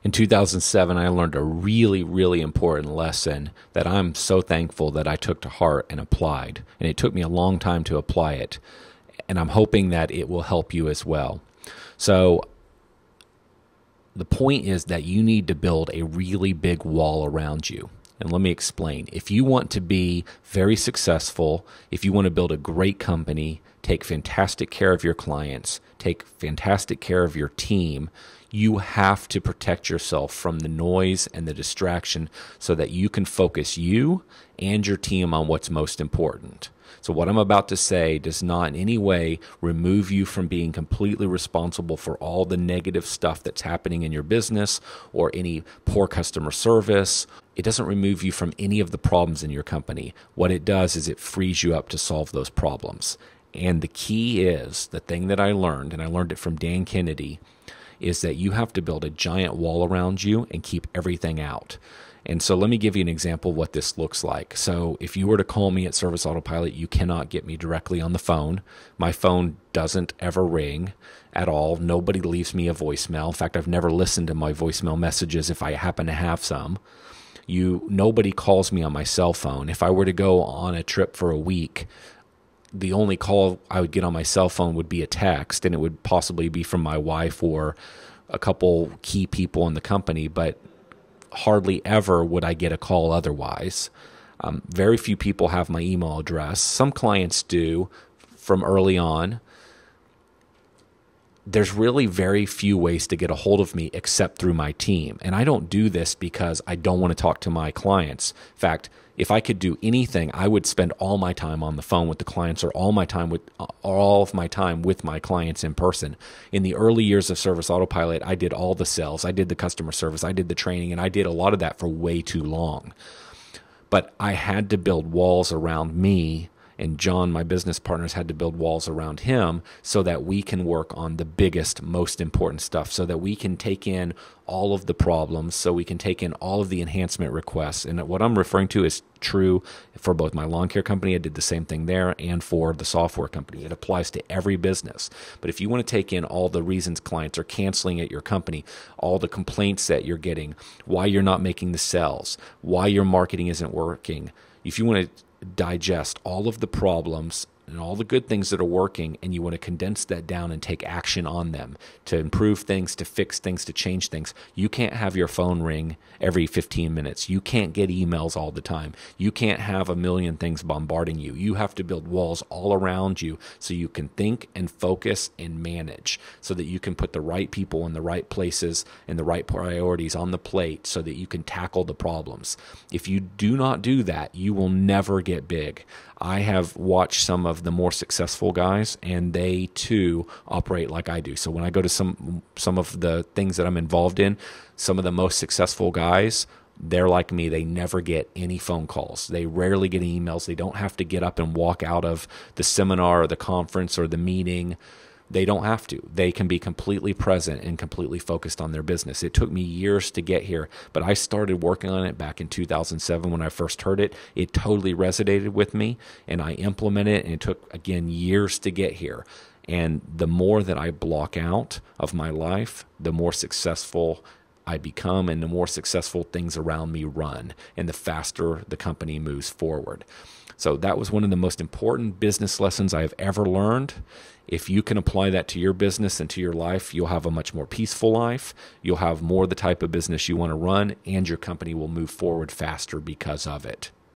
In 2007, I learned a really, really important lesson that I'm so thankful that I took to heart and applied. And it took me a long time to apply it. And I'm hoping that it will help you as well. So the point is that you need to build a really big wall around you. And let me explain. If you want to be very successful, if you want to build a great company, take fantastic care of your clients, take fantastic care of your team, you have to protect yourself from the noise and the distraction so that you can focus you and your team on what's most important. So what I'm about to say does not in any way remove you from being completely responsible for all the negative stuff that's happening in your business or any poor customer service. It doesn't remove you from any of the problems in your company. What it does is it frees you up to solve those problems. And the key is, the thing that I learned, and I learned it from Dan Kennedy, is that you have to build a giant wall around you and keep everything out. And so let me give you an example of what this looks like. So if you were to call me at Service Autopilot, you cannot get me directly on the phone. My phone doesn't ever ring at all. Nobody leaves me a voicemail. In fact, I've never listened to my voicemail messages if I happen to have some. Nobody calls me on my cell phone. If I were to go on a trip for a week, the only call I would get on my cell phone would be a text, and it would possibly be from my wife or a couple key people in the company, but hardly ever would I get a call otherwise. Very few people have my email address. Some clients do from early on. There's really very few ways to get a hold of me except through my team. And I don't do this because I don't want to talk to my clients. In fact, if I could do anything, I would spend all my time on the phone with the clients or all of my time with my clients in person. In the early years of Service Autopilot, I did all the sales, I did the customer service, I did the training, and I did a lot of that for way too long. But I had to build walls around me, and John, my business partners, had to build walls around him so that we can work on the biggest, most important stuff, so that we can take in all of the problems, so we can take in all of the enhancement requests. And what I'm referring to is true for both my lawn care company, I did the same thing there, and for the software company. It applies to every business. But if you want to take in all the reasons clients are canceling at your company, all the complaints that you're getting, why you're not making the sales, why your marketing isn't working, if you want to digest all of the problems and all the good things that are working, and you want to condense that down and take action on them to improve things, to fix things, to change things, you can't have your phone ring every 15 minutes. You can't get emails all the time. You can't have a million things bombarding you. You have to build walls all around you so you can think and focus and manage, so that you can put the right people in the right places and the right priorities on the plate so that you can tackle the problems. If you do not do that, you will never get big. I have watched some of the more successful guys, and they too operate like I do. So when I go to some of the things that I'm involved in, some of the most successful guys, they're like me. They never get any phone calls. They rarely get emails. They don't have to get up and walk out of the seminar or the conference or the meeting. They don't have to. They can be completely present and completely focused on their business. It took me years to get here, but I started working on it back in 2007 when I first heard it. It totally resonated with me, and I implemented it, and it took, again, years to get here. And the more that I block out of my life, the more successful I become, and the more successful things around me run, and the faster the company moves forward. So that was one of the most important business lessons I have ever learned. If you can apply that to your business and to your life, you'll have a much more peaceful life. You'll have more the type of business you want to run, and your company will move forward faster because of it.